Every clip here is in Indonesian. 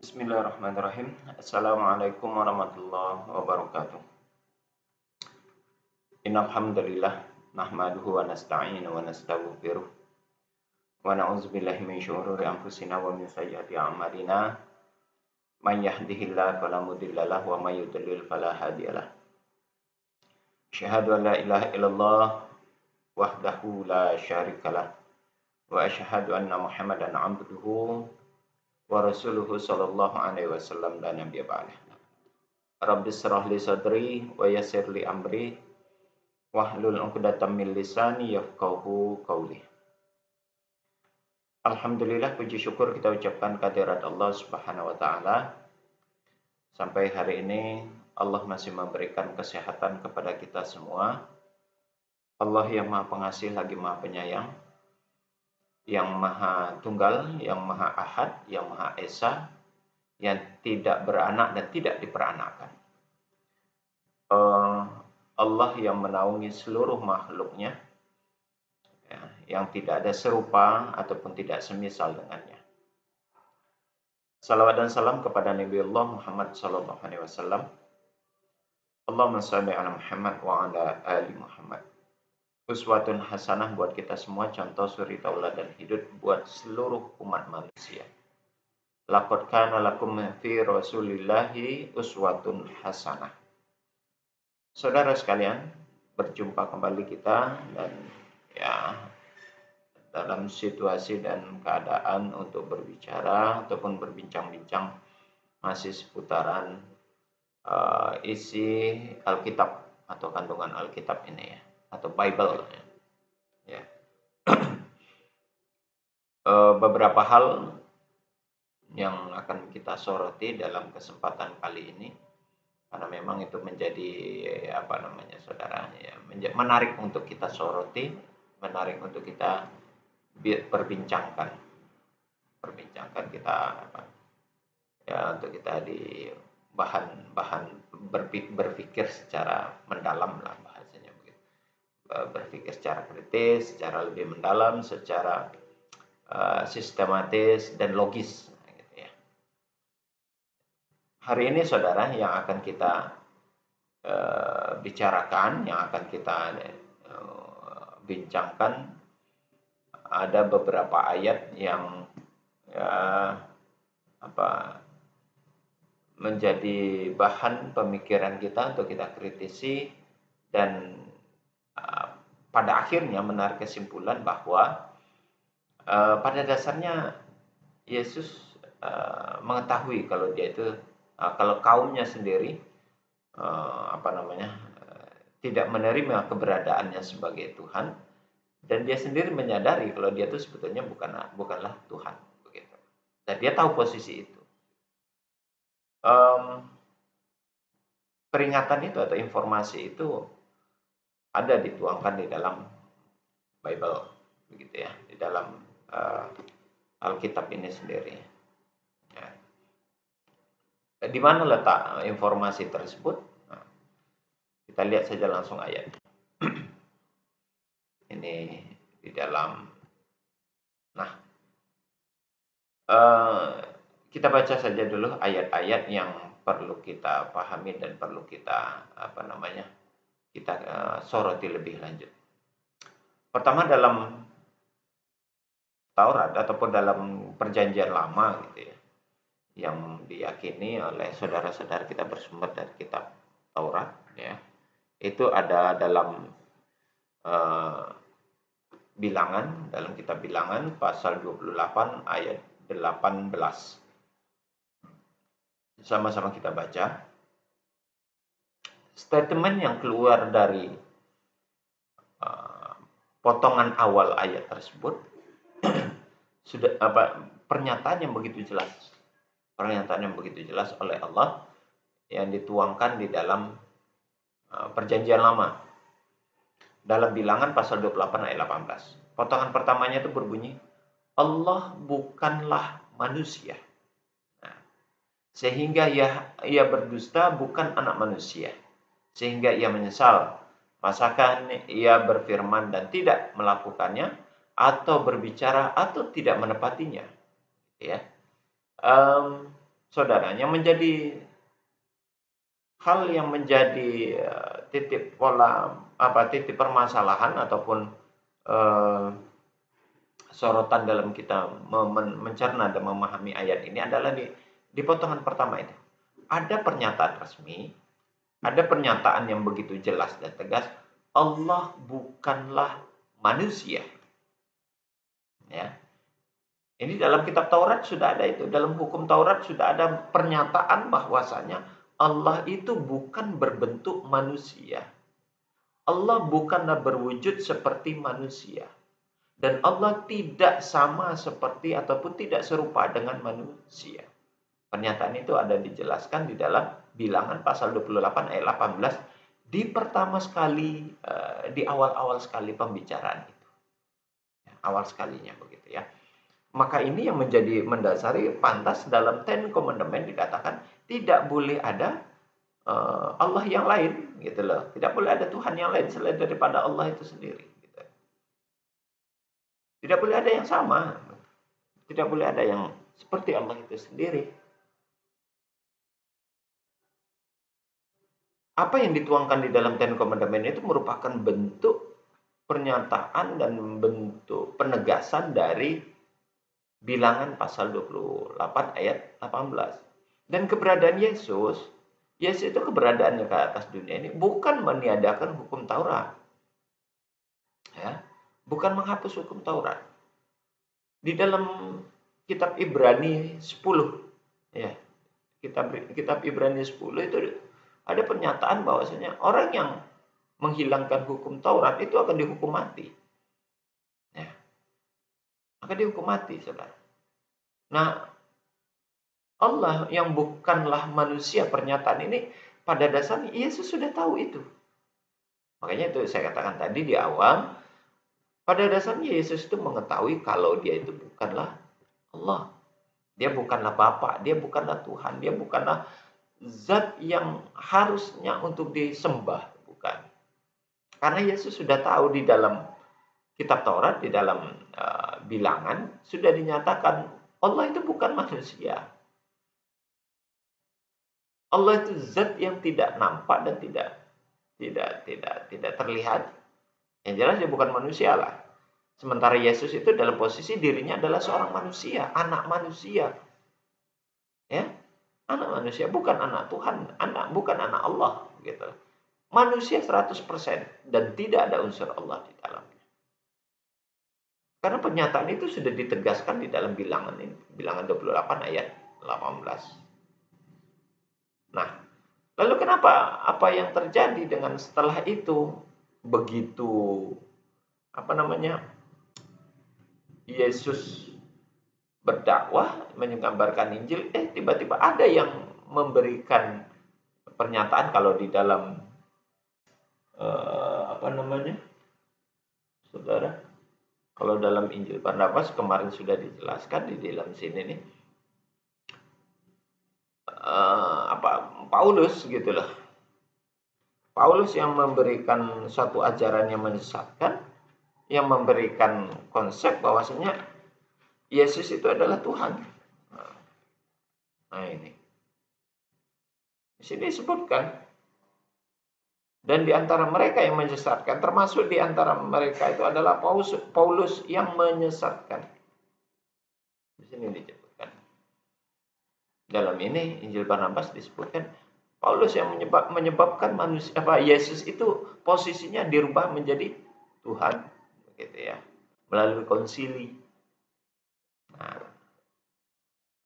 Bismillahirrahmanirrahim. Assalamualaikum warahmatullahi wabarakatuh. Innal hamdalillah nahmaduhu wa nasta'inu wa nastaghfiruh wa na'udzubillahi min syururi anfusina wa min sayyiati a'malina. May yahdihillahu fala mudilla lahu wa may yudlil fala hadiyalah. Asyhadu an la ilaha illallah wahdahu la syarikalah wa asyhadu anna Muhammadan 'abduhu wa rasuluhu sallallahu alaihi wasallam dan nabiyya ba'dah. Rabbi shrah li sadri wa yassir li amri wahlul 'uqdatam min lisani yafqahu qawli. Alhamdulillah, puji syukur kita ucapkan kehadirat Allah Subhanahu wa taala. Sampai hari ini Allah masih memberikan kesehatan kepada kita semua. Allah yang Maha Pengasih lagi Maha Penyayang, yang Maha Tunggal, yang Maha Ahad, yang Maha Esa, yang tidak beranak dan tidak diperanakkan. Allah yang menaungi seluruh makhluknya, ya, yang tidak ada serupa ataupun tidak semisal dengannya. Salawat dan salam kepada Nabi Allah Muhammad sallallahu alaihi wasallam. Allahumma shalli ala Muhammad wa ala ali Muhammad. Uswatun hasanah buat kita semua, contoh suri tauladan hidup buat seluruh umat manusia. Laqad kana lakum fi Rasulillahi uswatun hasanah. Saudara sekalian, berjumpa kembali kita dan ya dalam situasi dan keadaan untuk berbicara ataupun berbincang-bincang masih seputaran isi Alkitab atau kandungan Alkitab ini ya, atau Bible ya. Beberapa hal yang akan kita soroti dalam kesempatan kali ini karena memang itu menjadi saudara ya, menarik untuk kita soroti, menarik untuk kita perbincangkan kita untuk kita di bahan berpikir secara mendalam lah bahasanya begitu, berpikir secara kritis, secara lebih mendalam, secara sistematis dan logis gitu ya. Hari ini saudara yang akan kita bicarakan, yang akan kita bincangkan, ada beberapa ayat yang menjadi bahan pemikiran kita untuk kita kritisi dan pada akhirnya menarik kesimpulan bahwa pada dasarnya Yesus mengetahui kalau dia itu kalau kaumnya sendiri tidak menerima keberadaannya sebagai Tuhan, dan dia sendiri menyadari kalau dia itu sebetulnya bukanlah Tuhan begitu. Dan dia tahu posisi itu. Peringatan itu atau informasi itu ada dituangkan di dalam Bible begitu ya, di dalam Alkitab ini sendiri. Ya. Di mana letak informasi tersebut? Nah, kita lihat saja langsung ayat. Ini di dalam. Nah, kita baca saja dulu ayat-ayat yang perlu kita pahami dan perlu kita kita soroti lebih lanjut. Pertama, dalam Taurat ataupun dalam Perjanjian Lama gitu ya, yang diyakini oleh saudara-saudara kita bersumber dari kitab Taurat ya, itu ada dalam Bilangan, dalam kitab Bilangan pasal 28 ayat 18. Sama-sama kita baca. Statement yang keluar dari potongan awal ayat tersebut sudah pernyataan yang begitu jelas oleh Allah yang dituangkan di dalam Perjanjian Lama dalam Bilangan pasal 28 ayat 18. Potongan pertamanya itu berbunyi, Allah bukanlah manusia sehingga ia berdusta, bukan anak manusia sehingga ia menyesal. Masakan ia berfirman dan tidak melakukannya, atau berbicara atau tidak menepatinya. Ya, saudara, yang menjadi hal yang menjadi titik permasalahan ataupun sorotan dalam kita mencerna dan memahami ayat ini adalah di potongan pertama itu. Ada pernyataan resmi, ada pernyataan yang begitu jelas dan tegas, Allah bukanlah manusia. Ya. Ini dalam kitab Taurat sudah ada itu, dalam hukum Taurat sudah ada pernyataan bahwasanya Allah itu bukan berbentuk manusia. Allah bukanlah berwujud seperti manusia. Dan Allah tidak sama seperti ataupun tidak serupa dengan manusia. Pernyataan itu ada dijelaskan di dalam Bilangan pasal 28 ayat 18 di pertama sekali, di awal-awal sekali pembicaraan itu. Awal sekalinya begitu ya. Maka ini yang menjadi mendasari pantas dalam Ten Commandment dikatakan tidak boleh ada Allah yang lain gitu loh. Tidak boleh ada Tuhan yang lain selain daripada Allah itu sendiri gitu. Tidak boleh ada yang sama. Tidak boleh ada yang seperti Allah itu sendiri. Apa yang dituangkan di dalam Ten Commandment itu merupakan bentuk pernyataan dan bentuk penegasan dari Bilangan pasal 28 ayat 18. Dan keberadaan Yesus itu keberadaannya ke atas dunia ini bukan meniadakan hukum Taurat. Ya, bukan menghapus hukum Taurat. Di dalam kitab Ibrani 10, ya, kitab Ibrani 10 itu ada pernyataan bahwasanya orang yang menghilangkan hukum Taurat itu akan dihukum mati. Ya. Akan dihukum mati, saudara. Nah, Allah yang bukanlah manusia, pernyataan ini pada dasarnya Yesus sudah tahu itu. Makanya itu saya katakan tadi di awal, pada dasarnya Yesus itu mengetahui kalau dia itu bukanlah Allah. Dia bukanlah Bapa, dia bukanlah Tuhan, dia bukanlah zat yang harusnya untuk disembah, bukan. Karena Yesus sudah tahu di dalam kitab Taurat, di dalam Bilangan sudah dinyatakan Allah itu bukan manusia. Allah itu zat yang tidak nampak dan tidak terlihat. Yang jelas dia bukan manusia lah. Sementara Yesus itu dalam posisi dirinya adalah seorang manusia, anak manusia. Ya, anak manusia, bukan anak Tuhan, bukan anak Allah gitu. Manusia 100% dan tidak ada unsur Allah di dalamnya. Karena pernyataan itu sudah ditegaskan di dalam Bilangan ini, Bilangan 28 ayat 18. Nah, lalu kenapa apa yang terjadi dengan setelah itu begitu Yesus berdakwah menyebarkan Injil, tiba-tiba ada yang memberikan pernyataan kalau di dalam saudara, kalau dalam Injil Barnabas kemarin sudah dijelaskan di dalam sini nih, Paulus gitu loh. Paulus yang memberikan suatu ajaran yang menyesatkan, yang memberikan konsep bahwasanya Yesus itu adalah Tuhan. Nah ini. Di sini disebutkan. Dan di antara mereka yang menyesatkan, termasuk di antara mereka itu adalah Paulus yang menyesatkan. Di sini disebutkan. Dalam ini Injil Barnabas disebutkan Paulus yang menyebabkan Yesus itu posisinya dirubah menjadi Tuhan, gitu ya, melalui konsili. Nah,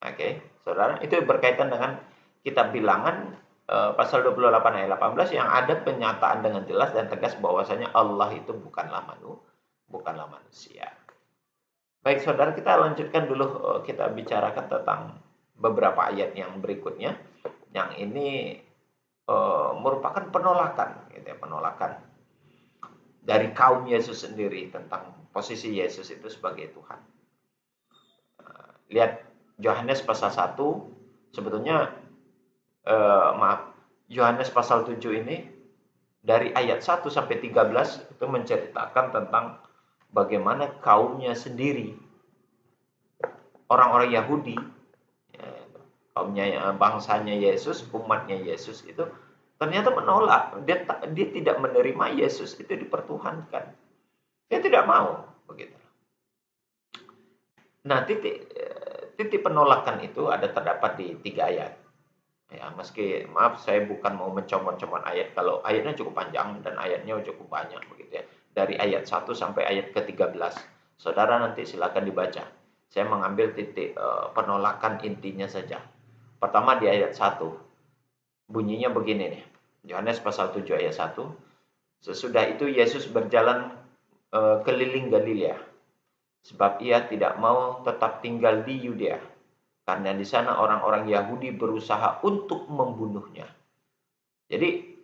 oke, saudara, itu berkaitan dengan kitab Bilangan pasal 28 ayat 18 yang ada pernyataan dengan jelas dan tegas bahwasanya Allah itu bukanlah manusia. Baik saudara, kita lanjutkan dulu, kita bicarakan tentang beberapa ayat yang berikutnya. Yang ini merupakan penolakan, gitu ya, penolakan dari kaum Yesus sendiri tentang posisi Yesus itu sebagai Tuhan. Lihat Yohanes pasal 1, sebetulnya Yohanes pasal 7 ini dari ayat 1 sampai 13 itu menceritakan tentang bagaimana kaumnya sendiri, orang-orang Yahudi, bangsanya Yesus, umatnya Yesus itu ternyata menolak. Dia tidak menerima Yesus itu dipertuhankan. Dia tidak mau begitu. Nah, titik penolakan itu terdapat di 3 ayat. Ya, maaf saya bukan mau mencomot-comot ayat, kalau ayatnya cukup panjang dan ayatnya cukup banyak begitu ya. Dari ayat 1 sampai ayat ke-13. Saudara nanti silakan dibaca. Saya mengambil titik penolakan intinya saja. Pertama di ayat 1. Bunyinya begini nih. Yohanes pasal 7 ayat 1. Sesudah itu Yesus berjalan keliling Galilea, sebab ia tidak mau tetap tinggal di Yudea, karena di sana orang-orang Yahudi berusaha untuk membunuhnya. Jadi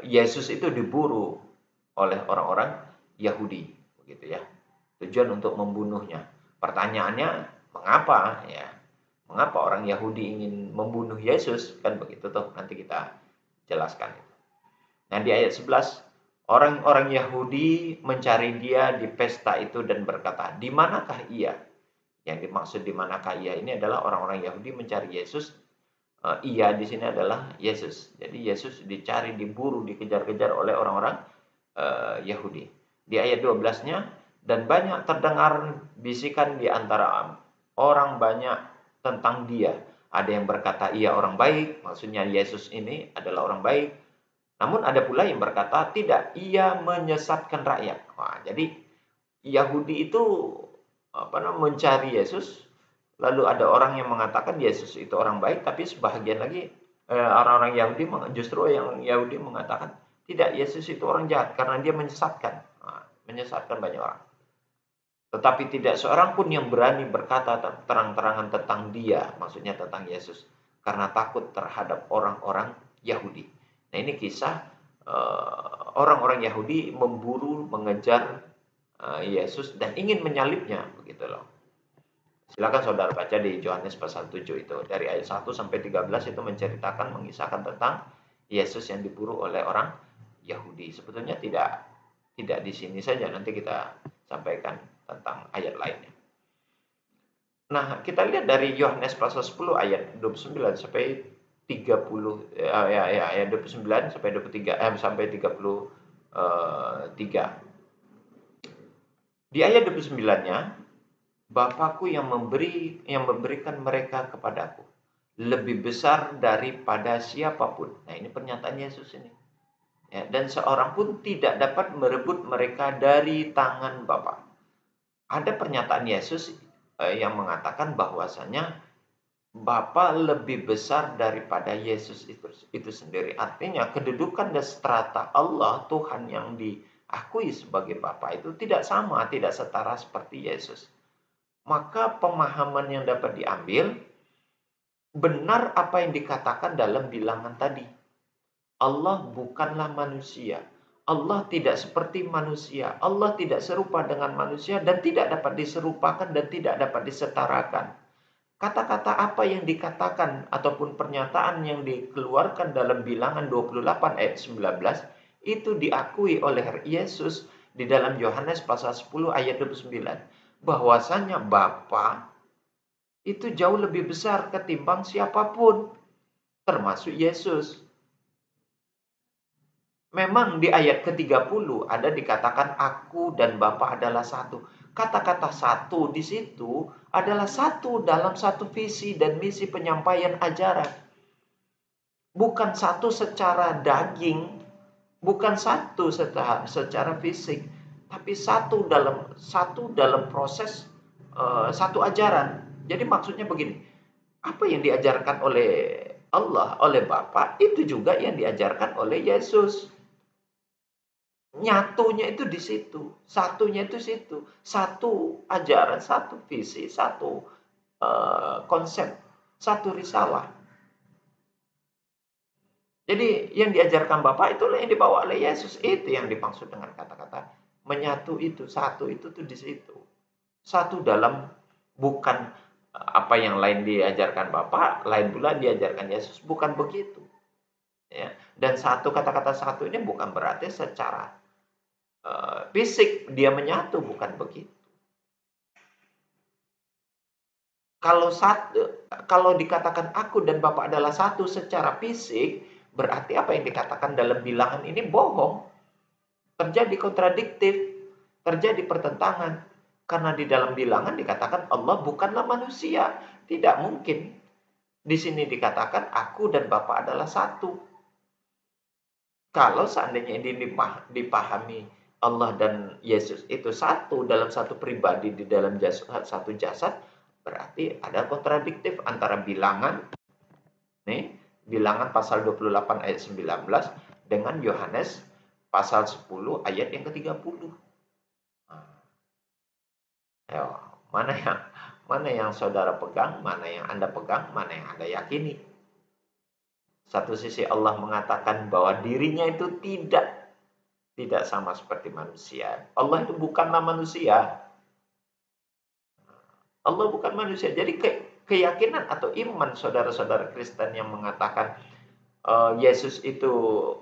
Yesus itu diburu oleh orang-orang Yahudi, begitu ya. Tujuan untuk membunuhnya. Pertanyaannya, mengapa ya? Mengapa orang Yahudi ingin membunuh Yesus? Kan begitu tuh, nanti kita jelaskan. Nah, di ayat 11, orang-orang Yahudi mencari dia di pesta itu dan berkata, "Di manakah ia?" Yang dimaksud di manakah ia ini adalah orang-orang Yahudi mencari Yesus. Ia di sini adalah Yesus. Jadi Yesus dicari, diburu, dikejar-kejar oleh orang-orang Yahudi. Di ayat 12-nya, dan banyak terdengar bisikan di antara orang banyak tentang dia. Ada yang berkata ia orang baik, maksudnya Yesus ini adalah orang baik. Namun ada pula yang berkata tidak, ia menyesatkan rakyat. Wah, jadi Yahudi itu mencari Yesus, lalu ada orang yang mengatakan Yesus itu orang baik, tapi sebahagian lagi orang-orang Yahudi justru yang Yahudi mengatakan tidak, Yesus itu orang jahat karena dia menyesatkan, menyesatkan banyak orang. Tetapi tidak seorang pun yang berani berkata terang-terangan tentang dia, maksudnya tentang Yesus, karena takut terhadap orang-orang Yahudi. Nah, ini kisah orang-orang Yahudi memburu, mengejar Yesus dan ingin menyalibnya, begitu loh. Silakan saudara baca di Yohanes pasal 7 itu. Dari ayat 1 sampai 13 itu menceritakan, mengisahkan tentang Yesus yang diburu oleh orang Yahudi. Sebetulnya tidak di sini saja, nanti kita sampaikan tentang ayat lainnya. Nah, kita lihat dari Yohanes pasal 10 ayat 29 sampai 30 ayat 29 sampai 23 sampai 33. Di ayat 29-nya, Bapakku yang memberikan mereka kepadaku lebih besar daripada siapapun. Nah, ini pernyataan Yesus ini. Ya, dan seorang pun tidak dapat merebut mereka dari tangan Bapa. Ada pernyataan Yesus yang mengatakan bahwasanya Bapa lebih besar daripada Yesus itu sendiri. Artinya kedudukan dan strata Allah, Tuhan yang diakui sebagai Bapa itu tidak sama, tidak setara seperti Yesus. Maka pemahaman yang dapat diambil, benar apa yang dikatakan dalam bilangan tadi. Allah bukanlah manusia. Allah tidak seperti manusia. Allah tidak serupa dengan manusia dan tidak dapat diserupakan dan tidak dapat disetarakan. Kata-kata apa yang dikatakan ataupun pernyataan yang dikeluarkan dalam bilangan 28 ayat 19 itu diakui oleh Yesus di dalam Yohanes pasal 10 ayat 29. Bahwasanya Bapa itu jauh lebih besar ketimbang siapapun, termasuk Yesus. Memang di ayat ke-30 ada dikatakan aku dan Bapa adalah satu. Kata-kata satu di situ adalah satu dalam satu visi dan misi penyampaian ajaran. Bukan satu secara daging, bukan satu secara fisik, tapi satu dalam proses satu ajaran. Jadi maksudnya begini, apa yang diajarkan oleh Allah, oleh Bapa, itu juga yang diajarkan oleh Yesus. Nyatunya itu di situ, satunya itu situ, satu ajaran, satu visi, satu konsep, satu risalah. Jadi yang diajarkan Bapak itulah yang dibawa oleh Yesus. Itu yang dimaksud dengan kata-kata menyatu itu, satu itu tuh di situ. Satu dalam bukan apa yang lain diajarkan Bapak, lain pula diajarkan Yesus, bukan begitu. Ya. Dan satu kata-kata satu ini bukan berarti secara fisik dia menyatu, bukan begitu. kalau dikatakan aku dan Bapa adalah satu secara fisik, berarti apa yang dikatakan dalam bilangan ini bohong. Terjadi kontradiktif, terjadi pertentangan. Karena di dalam bilangan dikatakan Allah bukanlah manusia. Tidak mungkin. Di sini dikatakan aku dan Bapa adalah satu. Kalau seandainya ini dipahami Allah dan Yesus itu satu dalam satu pribadi di dalam satu jasad, berarti ada kontradiktif antara bilangan bilangan pasal 28 ayat 19 dengan Yohanes pasal 10 ayat yang ke-30. Ya, mana yang saudara pegang, mana yang Anda pegang, mana yang Anda yakini. Satu sisi Allah mengatakan bahwa dirinya itu tidak sama seperti manusia. Allah itu bukanlah manusia. Allah bukan manusia. Jadi keyakinan atau iman saudara-saudara Kristen yang mengatakan Yesus itu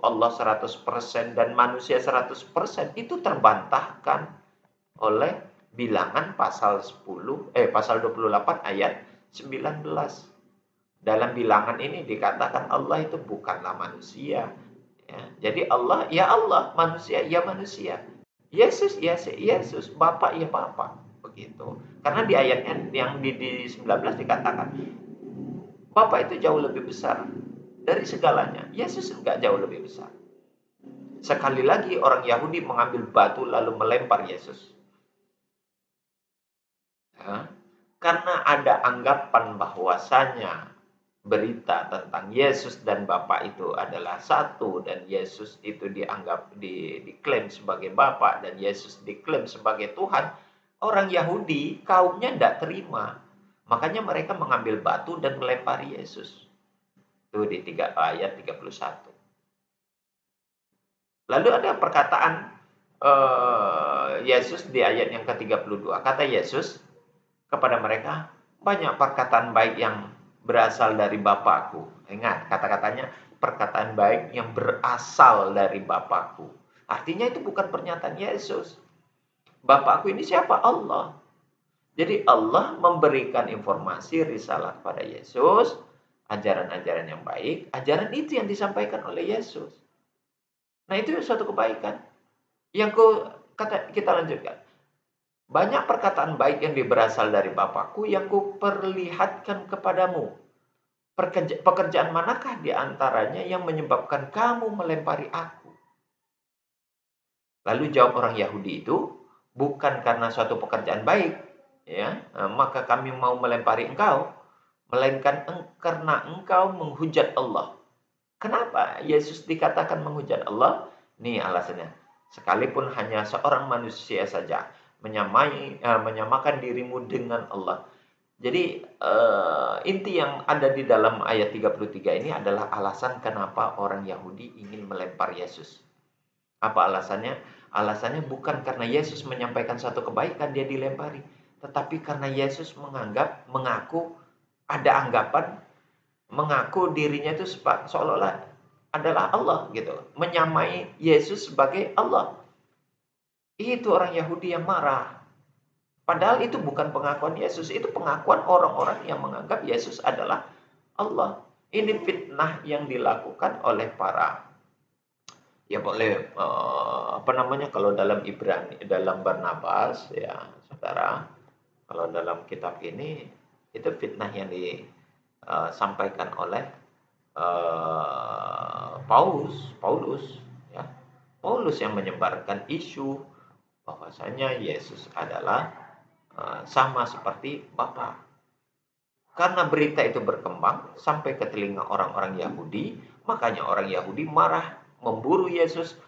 Allah 100% dan manusia 100% itu terbantahkan oleh bilangan pasal 28 ayat 19. Dalam bilangan ini dikatakan Allah itu bukanlah manusia. Ya, jadi Allah, ya Allah, manusia, ya manusia. Yesus, ya Yesus, Bapa, ya Bapa. Begitu. Karena di ayatnya yang di 19 dikatakan, Bapa itu jauh lebih besar dari segalanya. Yesus enggak jauh lebih besar. Sekali lagi orang Yahudi mengambil batu lalu melempar Yesus. Ya, karena ada anggapan bahwasanya berita tentang Yesus dan Bapa itu adalah satu dan Yesus itu diklaim sebagai Bapa dan Yesus diklaim sebagai Tuhan, orang Yahudi kaumnya tidak terima. Makanya mereka mengambil batu dan melempari Yesus. Itu di ayat 31. Lalu ada perkataan Yesus di ayat yang ke-32. Kata Yesus kepada mereka, banyak perkataan baik yang berasal dari Bapakku. Ingat, kata-katanya perkataan baik yang berasal dari Bapakku. Artinya itu bukan pernyataan Yesus. Bapakku ini siapa? Allah. Jadi Allah memberikan informasi risalah kepada Yesus, ajaran-ajaran yang baik, ajaran itu yang disampaikan oleh Yesus. Nah, itu suatu kebaikan. Yang kita lanjutkan. Banyak perkataan baik yang berasal dari Bapakku yang kuperlihatkan kepadamu. Pekerjaan manakah di antaranya yang menyebabkan kamu melempari aku? Lalu jawab orang Yahudi itu, bukan karena suatu pekerjaan baik, ya, maka kami mau melempari engkau, melainkan karena engkau menghujat Allah. Kenapa Yesus dikatakan menghujat Allah? Nih alasannya. Sekalipun hanya seorang manusia saja menyamakan dirimu dengan Allah. Jadi inti yang ada di dalam ayat 33 ini adalah alasan kenapa orang Yahudi ingin melempar Yesus. Apa alasannya? Alasannya bukan karena Yesus menyampaikan satu kebaikan dia dilempari, tetapi karena Yesus mengaku dirinya itu seolah-olah adalah Allah gitu, menyamai Yesus sebagai Allah. Itu orang Yahudi yang marah. Padahal itu bukan pengakuan Yesus, itu pengakuan orang-orang yang menganggap Yesus adalah Allah. Ini fitnah yang dilakukan oleh para, ya boleh kalau dalam Ibrani, dalam Barnabas, ya saudara, kalau dalam kitab ini itu fitnah yang disampaikan oleh Paulus, ya. Paulus yang menyebarkan isu bahwasanya Yesus adalah sama seperti Bapa. Karena berita itu berkembang sampai ke telinga orang-orang Yahudi, makanya orang Yahudi marah, memburu Yesus,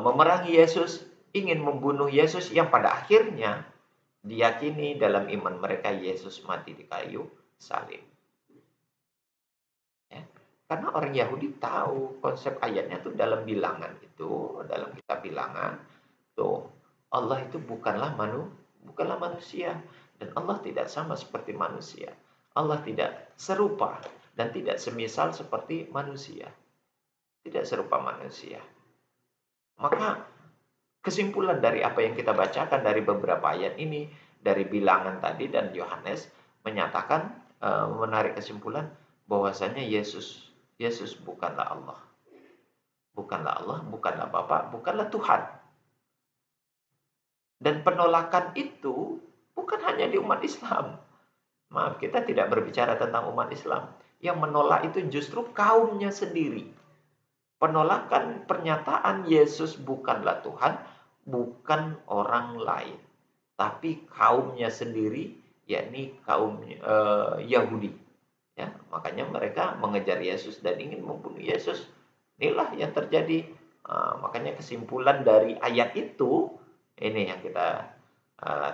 memerangi Yesus, ingin membunuh Yesus yang pada akhirnya diyakini dalam iman mereka Yesus mati di kayu salib. Ya. Karena orang Yahudi tahu konsep ayatnya itu dalam bilangan itu, dalam kitab bilangan, tuh Allah itu bukanlah manusia dan Allah tidak sama seperti manusia. Allah tidak serupa dan tidak semisal seperti manusia. Tidak serupa manusia. Maka kesimpulan dari apa yang kita bacakan dari beberapa ayat ini, dari bilangan tadi dan Yohanes menyatakan menarik kesimpulan bahwasanya Yesus bukanlah Allah. Bukanlah Allah, bukanlah Bapa, bukanlah Tuhan. Dan penolakan itu bukan hanya di umat Islam. Maaf, kita tidak berbicara tentang umat Islam. Yang menolak itu justru kaumnya sendiri. Penolakan pernyataan Yesus bukanlah Tuhan, bukan orang lain, tapi kaumnya sendiri, yakni kaum Yahudi. Ya, makanya mereka mengejar Yesus dan ingin membunuh Yesus. Inilah yang terjadi. Makanya kesimpulan dari ayat itu, ini yang kita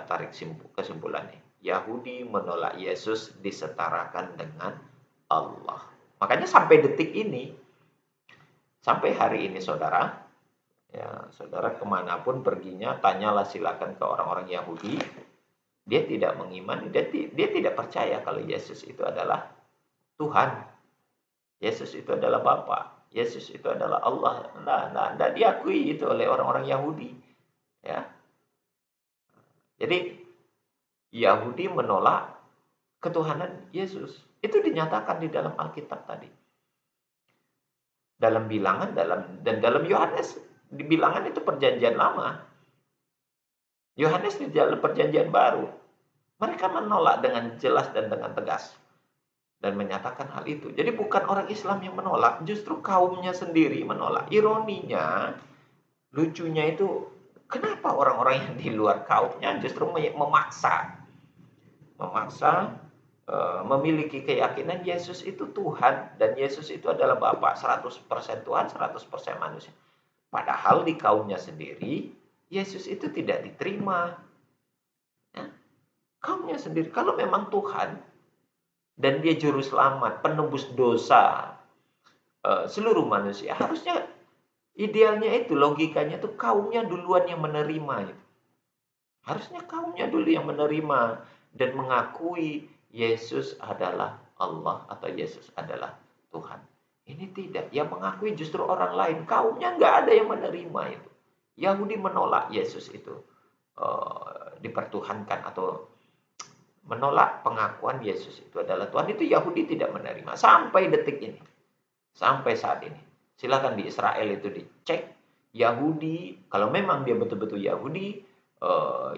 tarik kesimpulannya. Yahudi menolak Yesus disetarakan dengan Allah. Makanya sampai detik ini, sampai hari ini saudara, ya saudara kemanapun perginya, tanyalah silakan ke orang-orang Yahudi, dia tidak mengimani, dia tidak percaya kalau Yesus itu adalah Tuhan. Yesus itu adalah Bapa. Yesus itu adalah Allah. Tidak diakui itu oleh orang-orang Yahudi. Ya. Jadi Yahudi menolak ketuhanan Yesus. Itu dinyatakan di dalam Alkitab tadi. Dalam bilangan dalam Yohanes, di bilangan itu perjanjian lama. Yohanes di dalam perjanjian baru. Mereka menolak dengan jelas dan dengan tegas. Dan menyatakan hal itu. Jadi bukan orang Islam yang menolak, justru kaumnya sendiri menolak. Ironinya, lucunya itu, kenapa orang-orang yang di luar kaumnya justru memaksa memiliki keyakinan Yesus itu Tuhan dan Yesus itu adalah Bapa, 100% Tuhan, 100% manusia. Padahal di kaumnya sendiri, Yesus itu tidak diterima. Ya, kaumnya sendiri, kalau memang Tuhan, dan dia juru selamat, penebus dosa seluruh manusia. Harusnya idealnya itu, logikanya itu kaumnya duluan yang menerima. Harusnya kaumnya dulu yang menerima dan mengakui Yesus adalah Allah atau Yesus adalah Tuhan. Ini tidak, yang mengakui justru orang lain. Kaumnya nggak ada yang menerima itu. Yahudi menolak Yesus itu dipertuhankan atau menolak pengakuan Yesus itu adalah Tuhan. Itu Yahudi tidak menerima sampai detik ini, sampai saat ini. Silakan di Israel itu dicek Yahudi, kalau memang dia betul-betul Yahudi,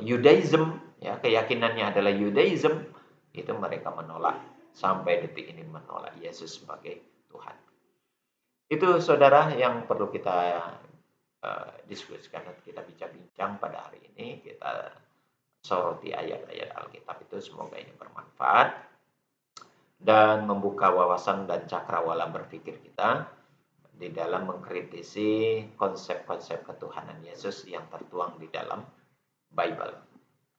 Judaism, ya keyakinannya adalah Judaism, itu mereka menolak sampai detik ini, menolak Yesus sebagai Tuhan. Itu saudara yang perlu kita diskusikan dan kita bincang-bincang pada hari ini. Kita soroti ayat-ayat Alkitab itu, semoga ini bermanfaat dan membuka wawasan dan cakrawala berpikir kita di dalam mengkritisi konsep-konsep ketuhanan Yesus yang tertuang di dalam Bible.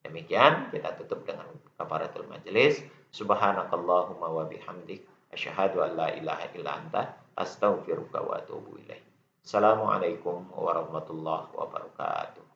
Demikian kita tutup dengan kafaratul majelis. Subhanakallahumma wa bihamdik asyhadu an la ilaha illa anta astaghfiruka wa atubu ilaik. Assalamualaikum warahmatullahi wabarakatuh.